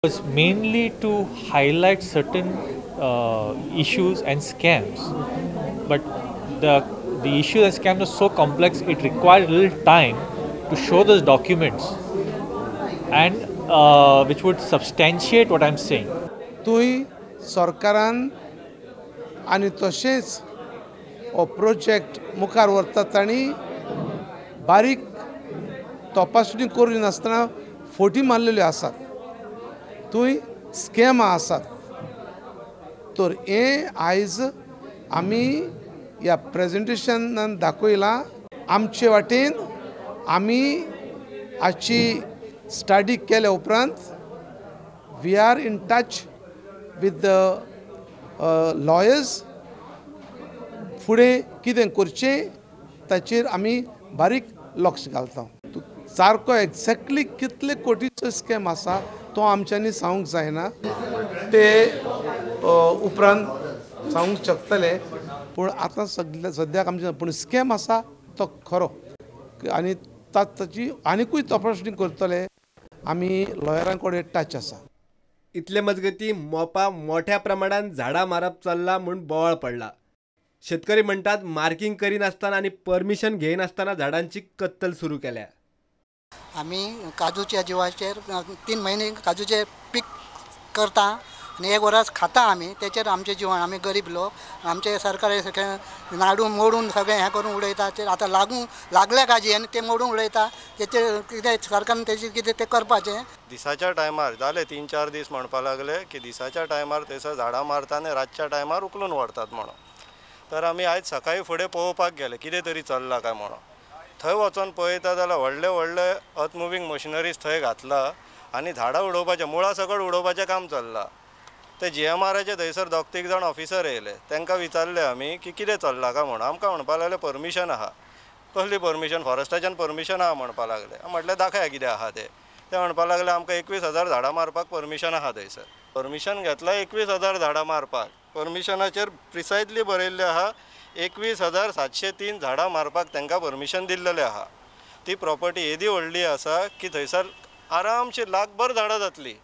Was mainly to highlight certain issues and scams, but the the issue and scams are so complex it required a little time to show those documents and which would substantiate what I'm saying. तुय सरकारान आनी तशेंच हो project मुखार व्हरतात तांणी बारीक तपासणी करून नासतना फोटी मारलेल्यो आसात, थंय स्कॅम आसात. तर हें आयज आमी ह्या प्रेजेंटेशनान दाखयलां. आमचे वाटेन आमी हाची स्टडी केल्या उपरांत we are in touch with the lawyers. फुडें कितें करचें ताचेर आमी बारीक लक्ष घालता. सारको एक्झॅक्टली कितले कोटीचो स्कॅम आसा तो आमच्यांनी सांगूंक जायना, ते उपरांत सांगूंक शकतले. पूण आतां सद्याक आमचे पूण स्कॅम आसा तो खरो आनी ताची आनिकूय तपासणी करतले. आमी लॉयरां कडेन टच आसा. इतले मजगती मोपा मोठ्या प्रमाणात झाडां मारप चल्ला म्हूण बोवाळ पडला. शेतकरी म्हणतात मार्किंग करिनासतना आणि परमिशन घेयनासतना झाडांची कत्तल सुरू केल्या. आम्ही काजूच्या जिवाचेर 3 महिने काजूचे पीक करता आणि 1 वर्स खाता. आमी त्याचेर आमचे जिवन, आमी गरीब लोक, आमचे सरकार सगळे नाडू मोडून सगळे हें करून उडयता. आतां लागल्या काजी आनी ते मोडून उडयता. तेचेर कितें सरकारान तेचेर कितें ते करपाचें. दिसाच्या टायमार जाले 3-4 दीस म्हणपा लागले की दिसाच्या टायमार थंयसर झाडां मारता आनी रातच्या टायमार उखलून व्हरतात म्हणून. तर आमी आयज सकाळीं फुडें पळोवपाक गेले कितें तरी चल्लां काय म्हणून. थंय वचून पळयता जाल्यार व्हडले व्हडले अर्थ मुवींग मशिनरीज थंय घातला आनी झाडां उडोवपाचें, मुळा सकट उडोवपाचें काम चल्लां. ते GMRचे थंयसर 2-3 जाण ऑफिसर येयले. तांकां विचारलें आमी की कितें चल्लां काय म्हणून. आमकां म्हणपा लागले परमिशन आहा. कसली परमिशन? फॉरेस्टाच्यान परमिशन आहा म्हणपा लागले. म्हटलें दाखया कितें आहा ते. ते म्हणपा लागले आमकां 21,000 झाडां मारपाक परमिशन आहा थंयसर. परमिशन घेतला 21,000 झाडां मारपाक. परमिशनाचेर प्रिसायजली बरयल्लें आहा 21,703 झाडां मारपाक तांकां परमिशन दिल्लेलें आहा. ती प्रॉपर्टी येदी व्हडली आसा की थंयसर आरामशी लाखभर झाडां जातली.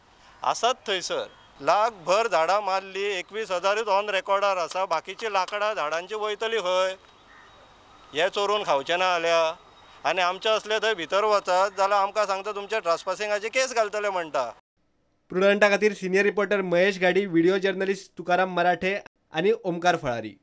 आसात थंयसर लाखभर झाडां मारली. 21,000च ऑन रेकॉर्डार आसा. बाकीची लाकडां झाडांची वयतली खंय? हे चोरून खावचें ना जाल्या. आनी आमचे असले थंय भितर वचत जाल्यार आमकां सांगता तुमचे ट्रास्पासिंगाची केस घालतले म्हणटा. प्रुडंटा खातीर सिनियर रिपोर्टर महेश गाडी, व्हिडिओ जर्नलिस्ट तुकाराम मराठे आणि ओमकार फळारी.